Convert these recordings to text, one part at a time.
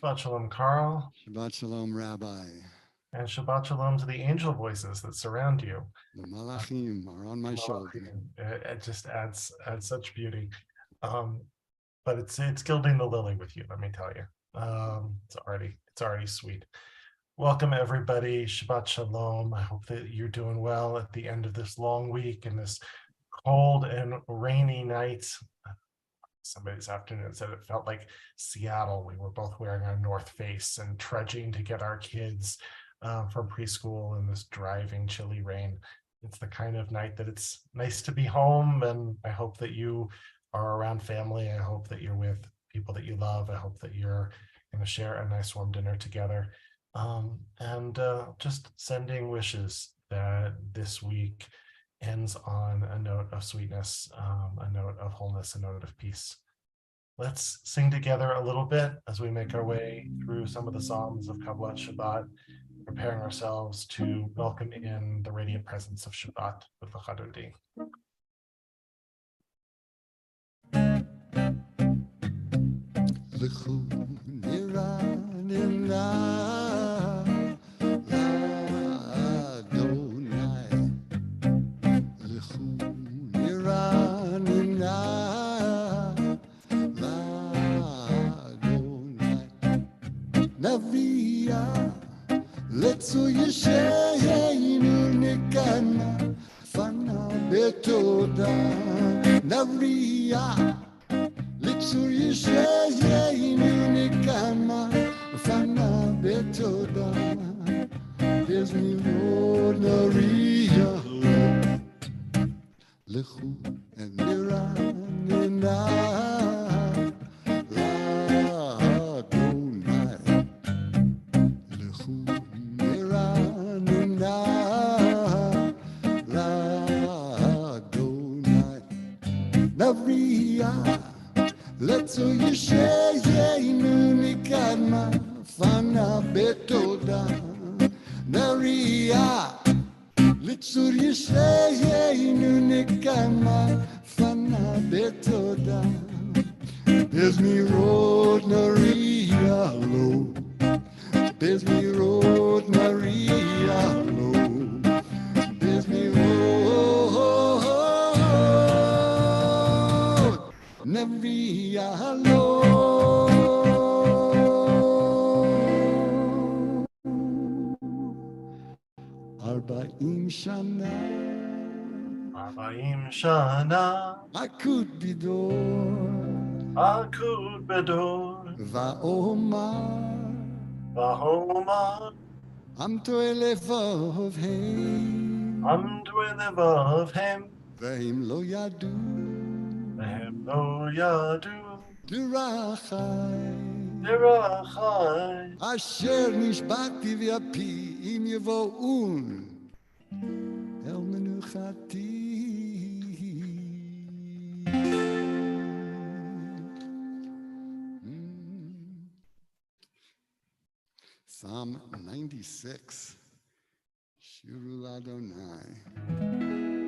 Shabbat Shalom, Carl. Shabbat Shalom, Rabbi. And Shabbat Shalom to the angel voices that surround you. The Malachim are on my shoulder. It just adds such beauty. But it's gilding the lily with you, let me tell you. It's already sweet. Welcome everybody, Shabbat Shalom. I hope that you're doing well at the end of this long week and this cold and rainy night. Somebody this afternoon said it felt like Seattle. We were both wearing our North Face and trudging to get our kids from preschool in this driving chilly rain. It's the kind of night that it's nice to be home, and I hope that you are around family. I hope that you're with people that you love. I hope that you're going to share a nice warm dinner together. And just sending wishes that this week ends on a note of sweetness, a note of wholeness, a note of peace. Let's sing together a little bit as we make our way through some of the Psalms of Kabbalat Shabbat, preparing ourselves to welcome in the radiant presence of Shabbat with the Chadodi. Letzu Yesheinu Nikana Fana Betoda Navriya Letzu Yesheinu Nikana Fana Betoda There's me Lord Nariya Lechu and Niranina לצו ישיינו נקדמה פנה בתודה נריה לצור ישיינו נקדמה פנה בתודה Bezmirod Maria lo Bezmirod Maria lo Bezmirod Maria lo Arba'im Shana Arba'im Shana Akud Bidor Akud Bedor Va'omar Vahomar Amto elevov heim Amdu Elevavhem V'hem lo yadu Vehem Lo Yadu Durachai Dirachai Asher nishbati v'api im yevo'un El menuchati Psalm 96 Shirul Adonai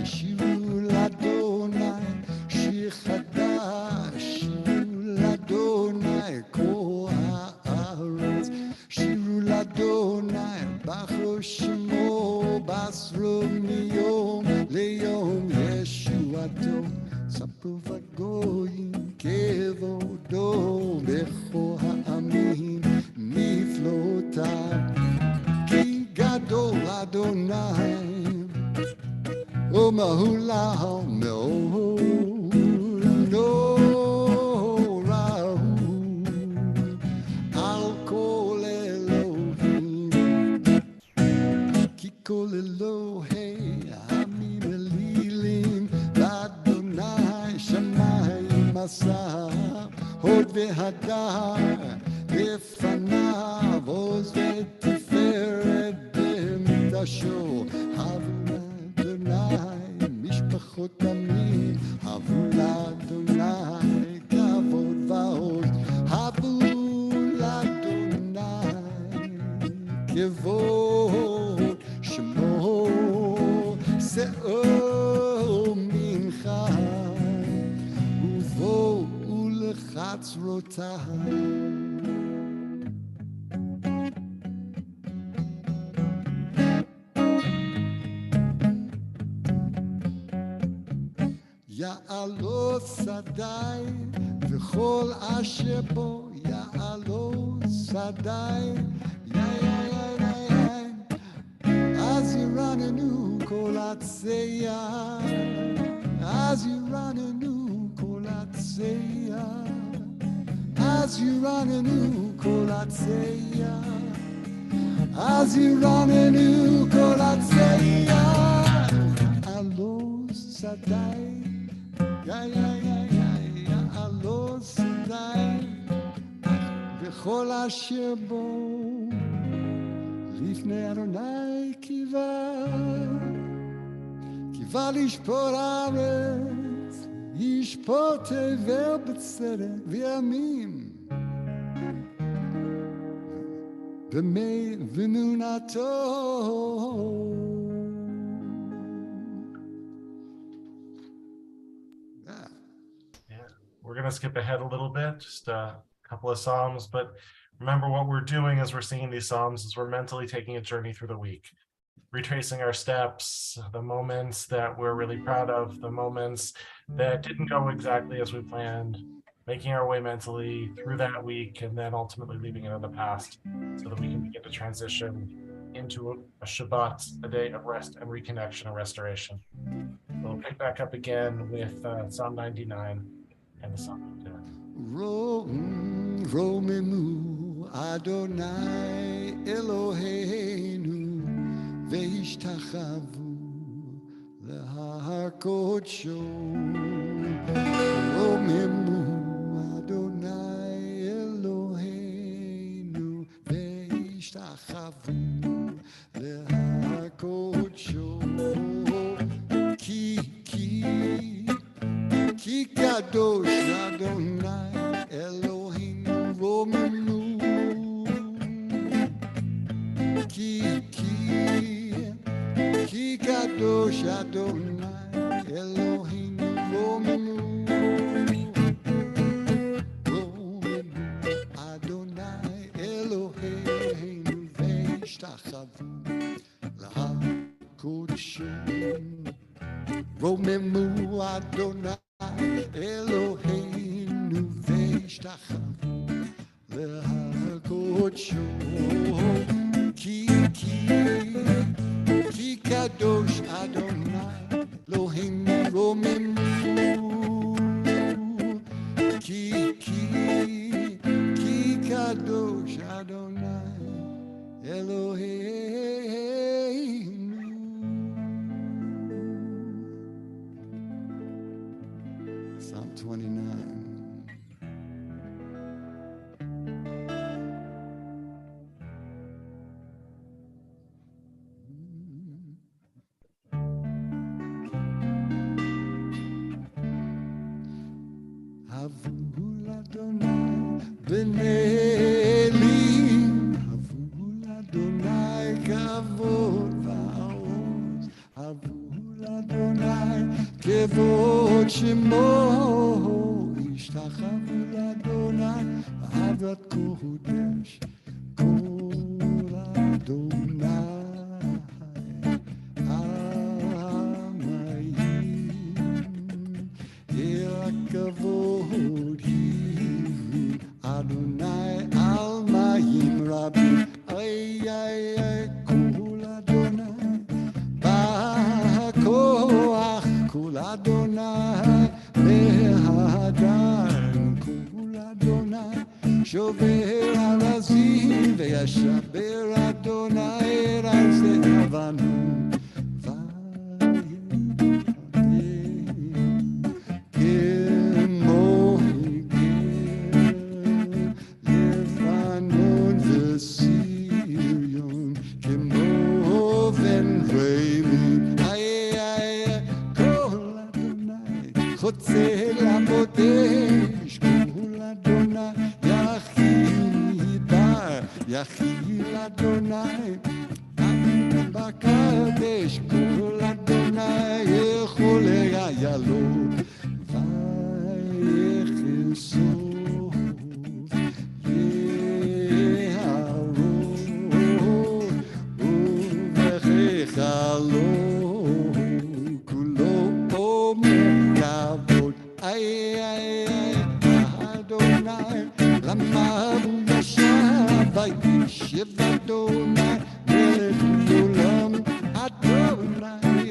Shirul Adonai Shir Chadash Shirul Adonai Kol ha'aretz Shirul Adonai Baruch Shemo Basro miyom Leyom Yeshuato Sapru v'goyim kevodo Bechol ha'amim niflotav Ki gadol Adonai Umahulah me'orahu Al kol Elohim Ki kol Elohei Amim Elilim Adonai Shamayim Asah Hod ve'hadar Befanav Oz ve'tiferet b'mikdasho Havu Adonai Mishpachot Amim Havu Adonai Kavod va'od Havu Adonai Kevod Shemo Se'o Mincha Uvo Ulechatzrotai Ya'alo Sadai V'chol asher bo Ya'alo Sadai Az yiranenu kol atzeya Az yiranenu kol atzeya Az yiranenu kol atzeya Az yiranenu kol atzeya Alo Sadai Alo Sadai V'chol asher bo Lifnei Adonai kiva lishpor haaretz yishpor tevel b'tzedek v'yamim b'mei v'emunato Yeah, we're going to skip ahead a little bit, just a couple of Psalms, but remember what we're doing as we're singing these Psalms is we're mentally taking a journey through the week, retracing our steps, the moments that we're really proud of, the moments that didn't go exactly as we planned, making our way mentally through that week, and then ultimately leaving it in the past so that we can begin to transition into a Shabbat, a day of rest and reconnection and restoration. We'll pick back up again with Psalm 99 and the Psalm of Death. Romemu Adonai Eloheinu Veishtachavu Lehar Kodsho Romemu Adonai Eloheinu Veishtachavu kadosh Adonai Eloheinu romemu ki kadosh Adonai Eloheinu romemu Adonai Eloheinu ve'ishtachavu lahakodsho romemu Adonai Eloheinu ve'ishtachavu lahakodsho ki kadosh Adonai Eloheinu romemu ki kadosh Adonai Eloheinu. Psalm 29. Havul Adonai b'nelim, Havul Adonai kavod va'oz, Havul Adonai kevod shemo, Ishtachavu l'Adonai b'ahavat kodesh, Kol Adonai Kavod Hivu Adonai Almayim Rabbi ay Kol Adonai Ba'koach Kol Adonai Be'hadar Kol Adonai Shover Arazim Ve'yashaber Adonai Razeh Avanu Chotzel HaModesh Kol Adonai Yachil Adonai Bakadesh Kol Adonai Yecholei Hayalo Vayechesov Yeharov Uvechechalo Kulo Omer Kavod ay Adonai Lamav Yashavai Shiv Adonai Melech Olam Adonai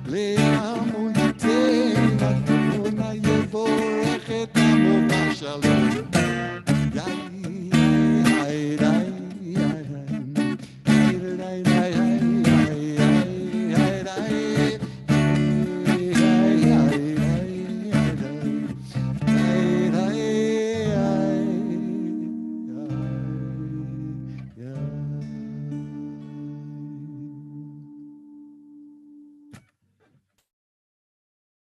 Le'amo Yitain Adonai Yevorech et Amo B'Shalom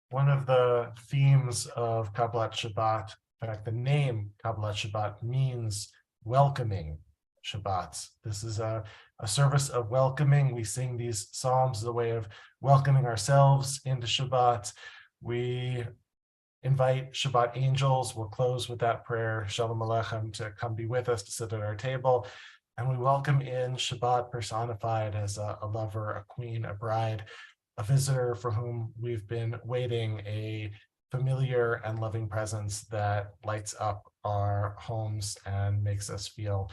One of the themes of Kabbalat Shabbat, in fact, the name Kabbalat Shabbat means welcoming Shabbat. This is a service of welcoming. We sing these psalms as a way of welcoming ourselves into Shabbat. We invite Shabbat angels. We'll close with that prayer, Shalom Aleichem, to come be with us, to sit at our table. And we welcome in Shabbat personified as a lover, a queen, a bride, a visitor for whom we've been waiting, a familiar and loving presence that lights up our homes and makes us feel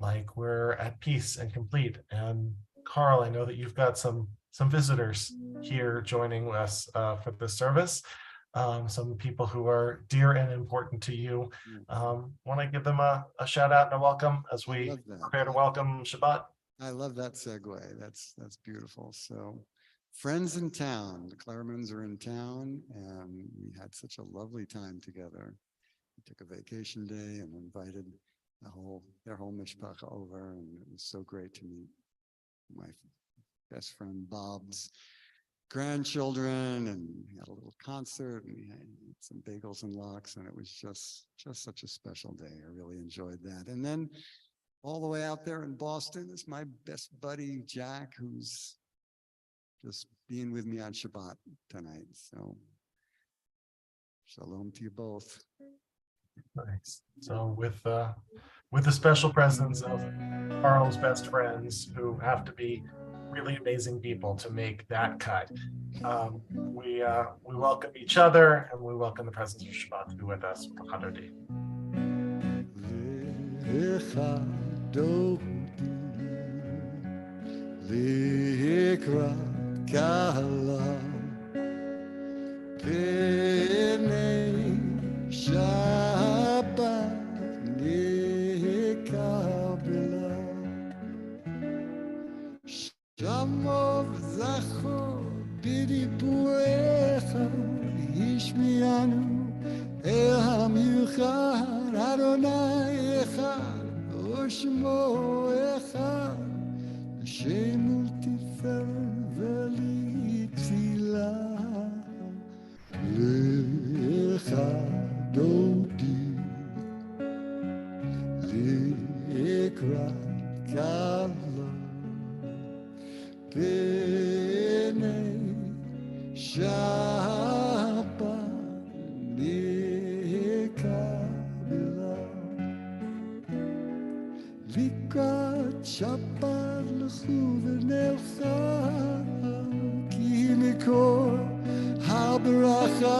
like we're at peace and complete. And Carl, I know that you've got some visitors here joining us for this service. Some people who are dear and important to you. Want to give them a shout out and a welcome as we prepare to welcome Shabbat? I love that segue. That's beautiful. So, friends in town, the Claremans are in town, and we had such a lovely time together. We took a vacation day and invited their whole mishpacha over, and it was so great to meet my best friend Bob's grandchildren, and we had a little concert, and we had some bagels and lox, and it was just such a special day. I really enjoyed that. And then all the way out there in Boston is my best buddy, Jack, who's just being with me on Shabbat tonight. So shalom to you both. Nice. So with the special presence of Carl's best friends, who have to be really amazing people to make that cut, we welcome each other, and we welcome the presence of Shabbat to be with us with Hadodi. Shamov zacho b'diburecha yishmianu el hamichad Adonai echad u'shmo echad Shem u'tiferet v'litzila lechadoti likrat kala B'nei Shabbat nikabela Likrat Shabbat l'chu v'nelcha Ki mikor ha'baracha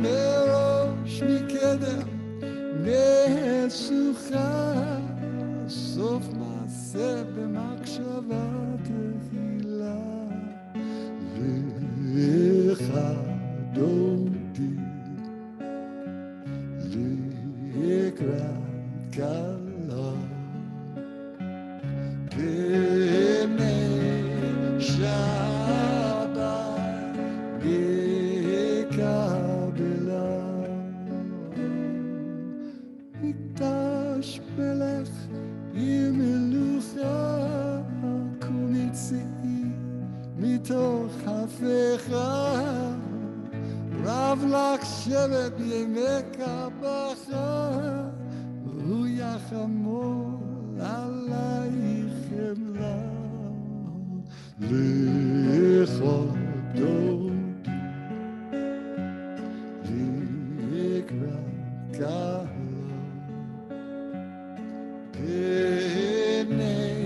merosh mikedem nesucha Sof ma'aseh b'makshava Lechadoti Likrat kala B'nei Shabbat nikabela Mikdash melech Melucha kunitzi mitoch hafecha Rav lach shevet yemeka bacha Hu yachamol alayich emla Lechodot Likrat kala B'nei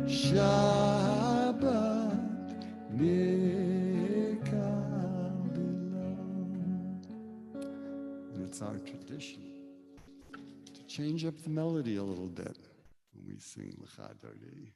Shabbat nikabela. And it's our tradition to change up the melody a little bit when we sing L'chadodi.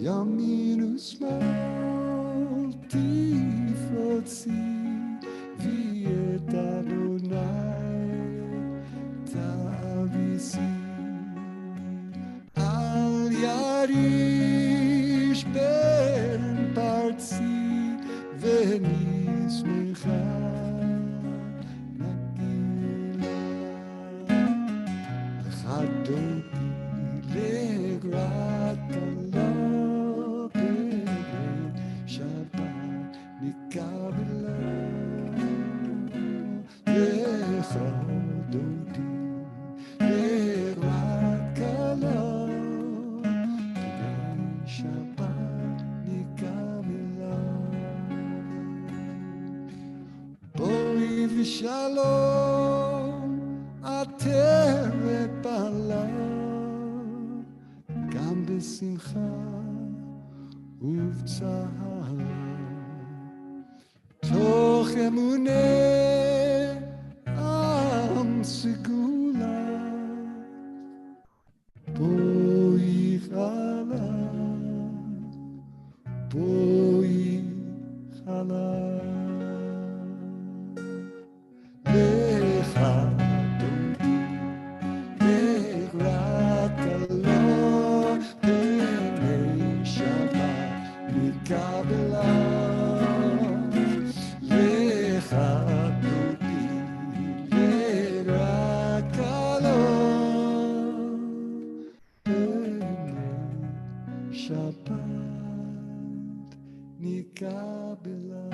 Yaminu small tifro יוציא ואת אדוני תביסי. אל יריש בן פרצי ונשמחה נגילה. חדותי לגרת כלו בני שבת נקבלה. לחדותי לגרת כלו בני שבת נקבלה. בואי ושלום עטרת בעלה, גם בשמחה ובצהלה. תוך אמונה עם סגולה, בואי חלה, בואי חלה. לך דודי לגרת כלו בני שבת נקבלה. לך דודי לגרת כלו בני שבת נקבלה.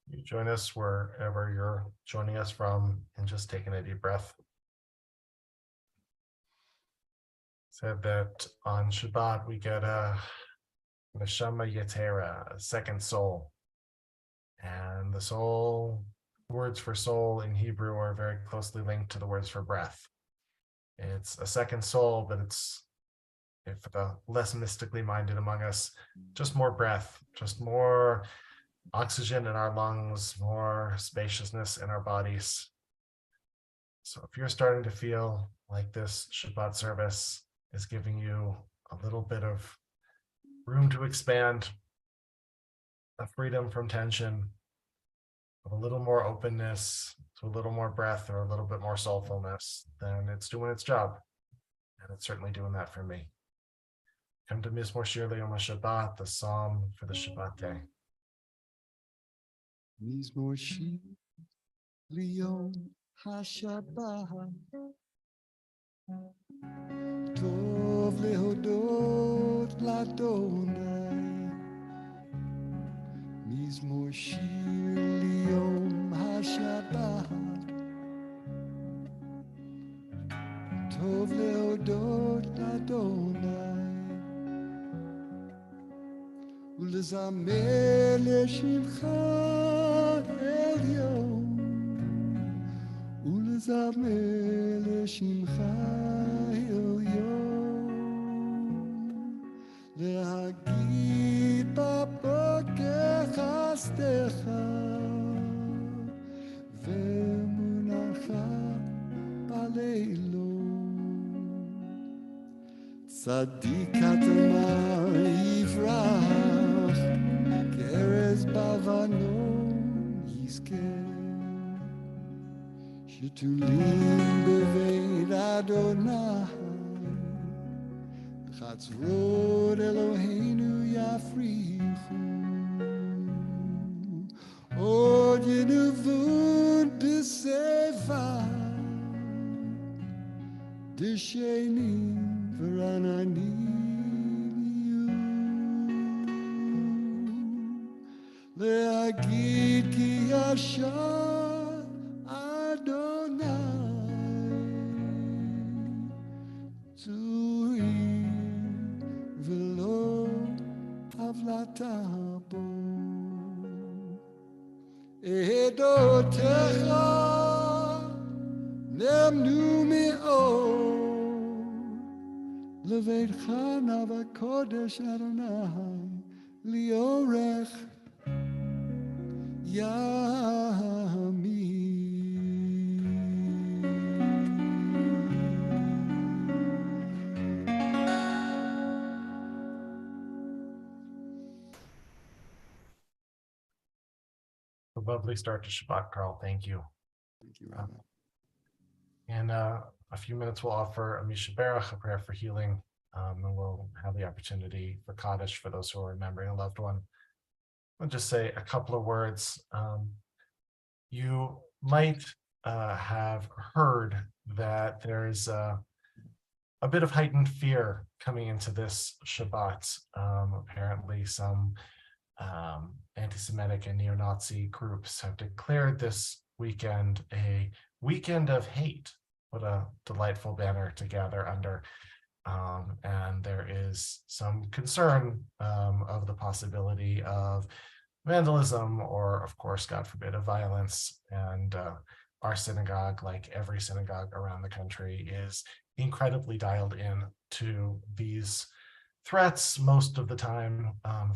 You join us wherever you're joining us from and just taking a deep breath. Said that on Shabbat we get a neshama yetera, a second soul. And the soul, words for soul in Hebrew are very closely linked to the words for breath. It's a second soul, but it's, for the less mystically minded among us, just more breath, just more oxygen in our lungs, more spaciousness in our bodies. So if you're starting to feel like this Shabbat service is giving you a little bit of room to expand, a freedom from tension, of a little more openness, to a little more breath or a little bit more soulfulness, then it's doing its job. And it's certainly doing that for me. Come to Mizmor Shir L'Yom HaShabbat, the psalm for the Shabbat day. מזמור שיר ליום השבת, טוב להודות לאדוני. מזמור שיר ליום השבת, טוב להודות לאדוני. ולזמר לשמך עליון, ולזמר לשמך עליון. להגיד בבוקר חסדך ואמונתך בלילות. צדיק כתמר יברח, כארז בלבנון יזכה. שתולים בבית אדוני, בחצרות אלוהינו יפריחו. עוד ינבון בשיבה, דשנים ורעננים יהיו. להגיד כי ישר אדוני, צורי ולא עוולתה בו. עדותיך נאמנו מאוד, לביתך נא בקודש אדוני, לאורך ימים. lovely start to Shabbat, Carl. Thank you. Thank you, Rabbi. In a few minutes, we'll offer a Mishaberach, a prayer for healing, and we'll have the opportunity for Kaddish for those who are remembering a loved one. I'll just say a couple of words. You might have heard that there's a bit of heightened fear coming into this Shabbat. Apparently, some anti-Semitic and neo-Nazi groups have declared this weekend a weekend of hate. What a delightful banner to gather under. And there is some concern of the possibility of vandalism or, of course, God forbid, of violence. And our synagogue, like every synagogue around the country, is incredibly dialed in to these threats most of the time,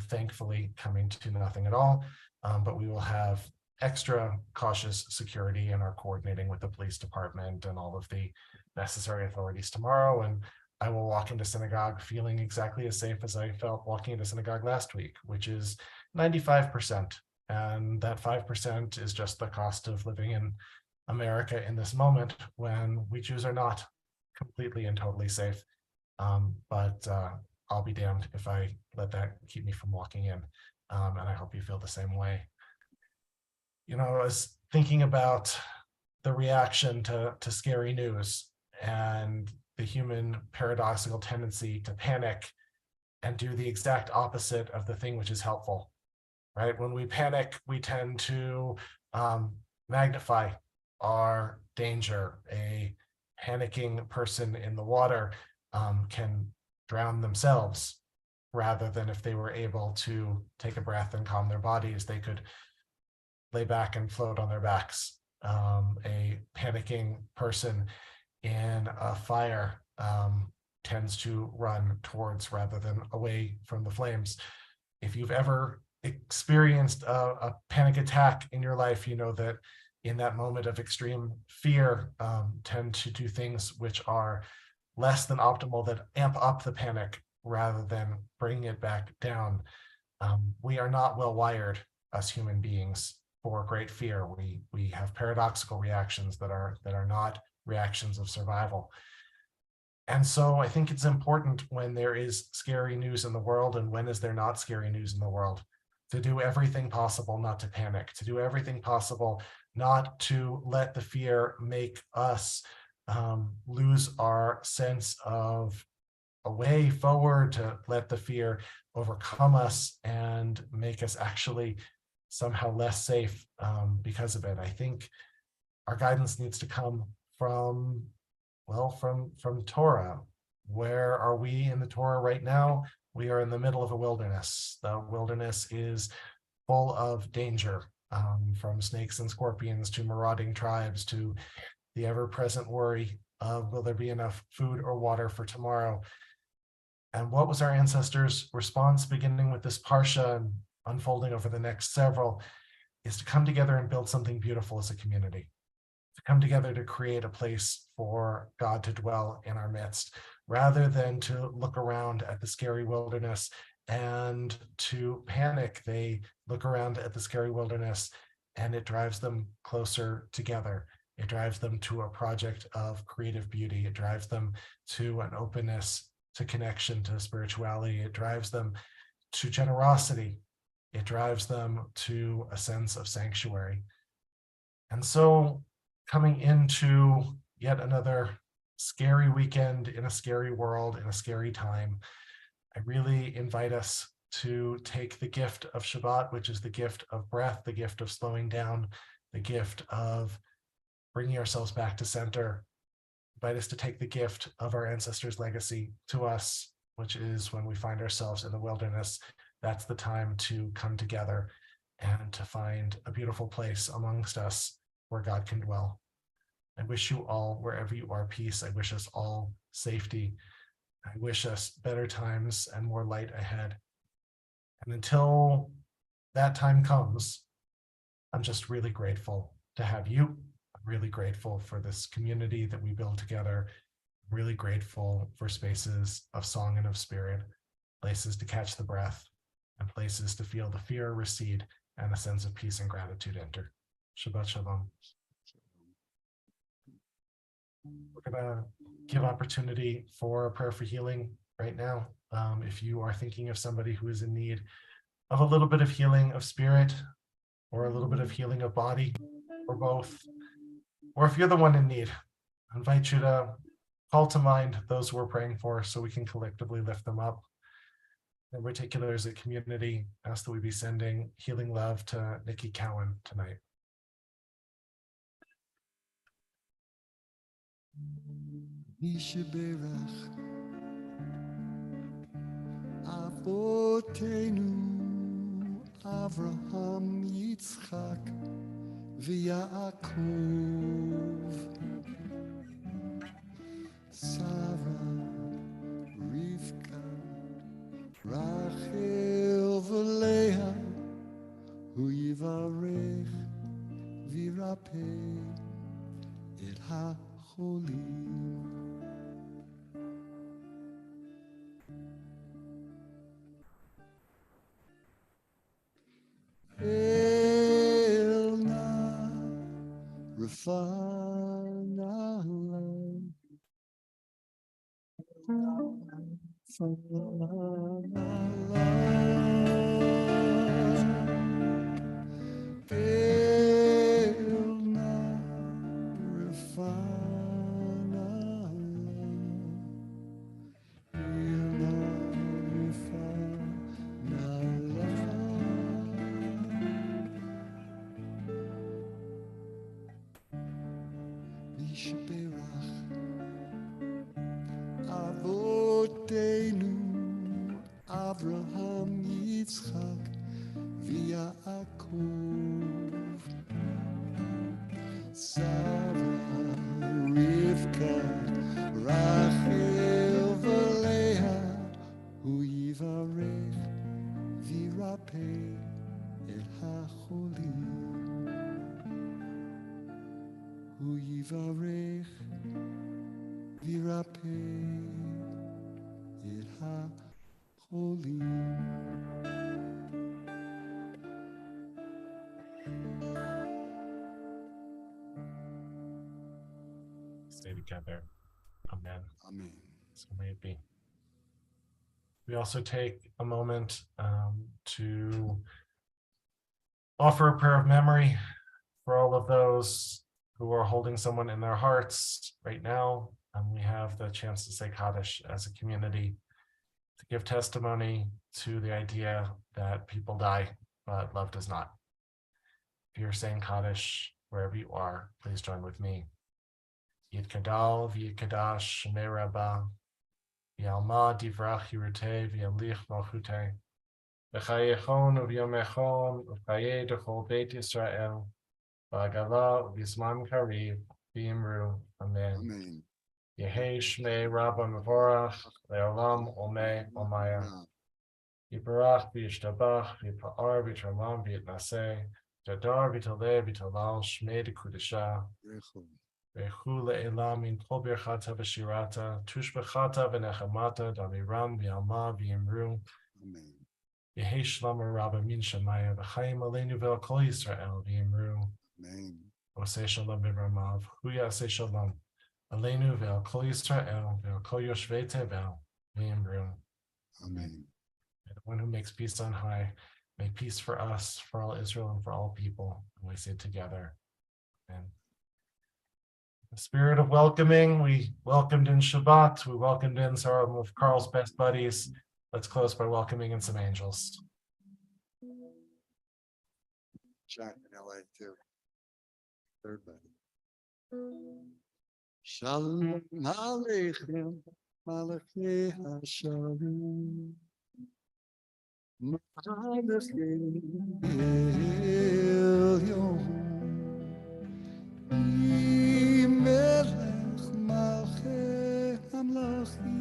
thankfully coming to nothing at all. But we will have extra cautious security and are coordinating with the police department and all of the necessary authorities tomorrow. And I will walk into synagogue feeling exactly as safe as I felt walking into synagogue last week, which is 95%. And that 5% is just the cost of living in America in this moment when we Jews are not completely and totally safe. But I'll be damned if I let that keep me from walking in. And I hope you feel the same way. You know, I was thinking about the reaction to scary news and the human paradoxical tendency to panic and do the exact opposite of the thing which is helpful, right? When we panic, we tend to magnify our danger. A panicking person in the water can drown themselves, rather than if they were able to take a breath and calm their bodies, they could lay back and float on their backs. A panicking person in a fire tends to run towards rather than away from the flames. If you've ever experienced a panic attack in your life, you know that in that moment of extreme fear, tend to do things which are less than optimal, that amp up the panic rather than bringing it back down. We are not well wired as human beings for great fear. We have paradoxical reactions that are not reactions of survival. And so I think it's important when there is scary news in the world, and when is there not scary news in the world, to do everything possible not to panic, to do everything possible not to let the fear make us lose our sense of a way forward, to let the fear overcome us and make us actually somehow less safe because of it. I think our guidance needs to come from Torah. Where are we in the Torah right now? We are in the middle of a wilderness. The wilderness is full of danger, from snakes and scorpions to marauding tribes to the ever-present worry of will there be enough food or water for tomorrow? And what was our ancestors' response, beginning with this parsha and unfolding over the next several, is to come together and build something beautiful as a community, to come together to create a place for God to dwell in our midst, rather than to look around at the scary wilderness and to panic. They look around at the scary wilderness and it drives them closer together. It drives them to a project of creative beauty. It drives them to an openness to connection, to spirituality. It drives them to generosity. It drives them to a sense of sanctuary. And so, coming into yet another scary weekend in a scary world, in a scary time, I really invite us to take the gift of Shabbat, which is the gift of breath, the gift of slowing down, the gift of bringing ourselves back to center. Invite us to take the gift of our ancestors' legacy to us, which is when we find ourselves in the wilderness. That's the time to come together and to find a beautiful place amongst us where God can dwell. I wish you all, wherever you are, peace. I wish us all safety. I wish us better times and more light ahead. And until that time comes, I'm just really grateful to have you. I'm really grateful for this community that we build together. I'm really grateful for spaces of song and of spirit, places to catch the breath, and places to feel the fear recede and a sense of peace and gratitude enter. Shabbat Shalom. We're going to give opportunity for a prayer for healing right now. If you are thinking of somebody who is in need of a little bit of healing of spirit or a little bit of healing of body or both, or if you're the one in need, I invite you to call to mind those we're praying for so we can collectively lift them up. In particular, as a community, ask that we be sending healing love to Nikki Cowan tonight. Yishaberach Avotenu Avraham Yitzchak V'Yaakov Sarah Rivka Rachel V'Leah Hu Yivarech V'Yirapeh Et HaCholim. Elna Rafana Elna Rafana Elna Yishberach Avotenu Avraham Yitzchak V'Yaakov Sarah Rivka Rachel V'Leah Hu Yivarech V'Yirapeh Et HaCholim. Hu Yivarech V'Yirapeh Et HaCholim. Stay together. Amen. Amen. So may it be. We also take a moment to offer a prayer of memory for all of those who are holding someone in their hearts right now. We have the chance to say Kaddish as a community, to give testimony to the idea that people die, but love does not. If you're saying Kaddish wherever you are, please join with me. Yitkadal v'yikadash shemei Rabbi, v'yalma divrach yirutei v'yalich malchutei, v'chayechon u'v'yomechon u'chayei d'chol Beit Yisrael, v'agala u'v'zman kariv v'yimru. Amen. Amen. Yehei shmei Rabbi mevorach le'olam omei omaya. Yibarach v'yishtabach v'yipa'ar v'yitramam v'yitnaseh, v'yadar v'yitoleh v'yitolal shmei d'kudesha. Rechu. Vechu le'elam min kol birchata v'shirata, tushbechata v'nechamata, damiram v'yalma v'yimru. Amen. Yehei shlama Rabba min shamaya, v'chaim aleinu ve'al kol Yisrael v'yimru. Amen. Oseh shalom v'ramav, hu yaseh shalom. Aleinu ve'al kol Yisrael, ve'al kol yoshvei tevel v'yimru. Amen. And the one who makes peace on high, make peace for us, for all Israel, and for all people. And we say together, amen. The spirit of welcoming, we welcomed in Shabbat, we welcomed in some of Carl's best buddies. Let's close by welcoming in some angels. Jack in LA too. Third buddy. Shalom Aleichem, Malachei HaShalom. Malachei Elyon. Melech Malchei Hamlachim.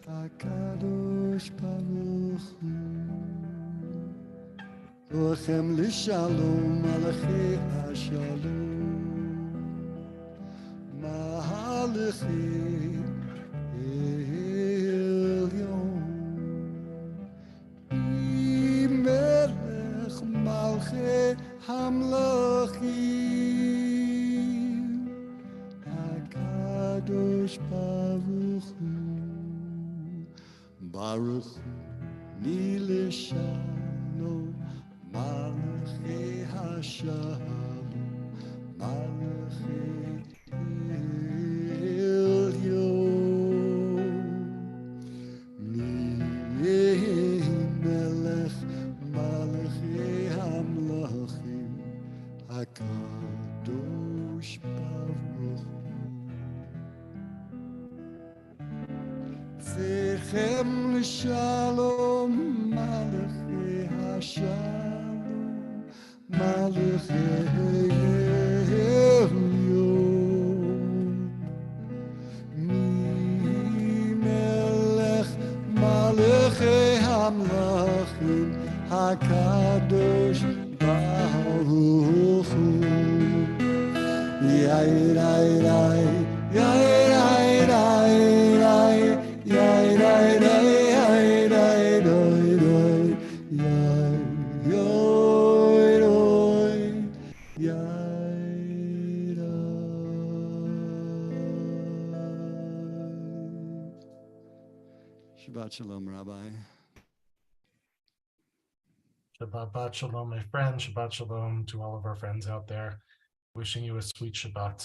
HaKadosh Baruch Hu. Lochem L'Shalom Malachei HaShalom. Malachei Elyon. Baruch Milishano Malachi Hashem Malachi Melech Malachi Hamlachim Hakadosh Baruch Zechem L'Shalom Malachi Hashalom Malachi Hamlachim Hakadosh Baruch Hu Yai Rai Rai Yai Rai Rai Rai Yai Rai Rai Yai Rai Rai Rai Yai Yoi Roi Yai Rai. Shabbat Shalom, Rabbi. Shabbat Shalom, my friend. Shabbat Shalom to all of our friends out there. Wishing you a sweet Shabbat.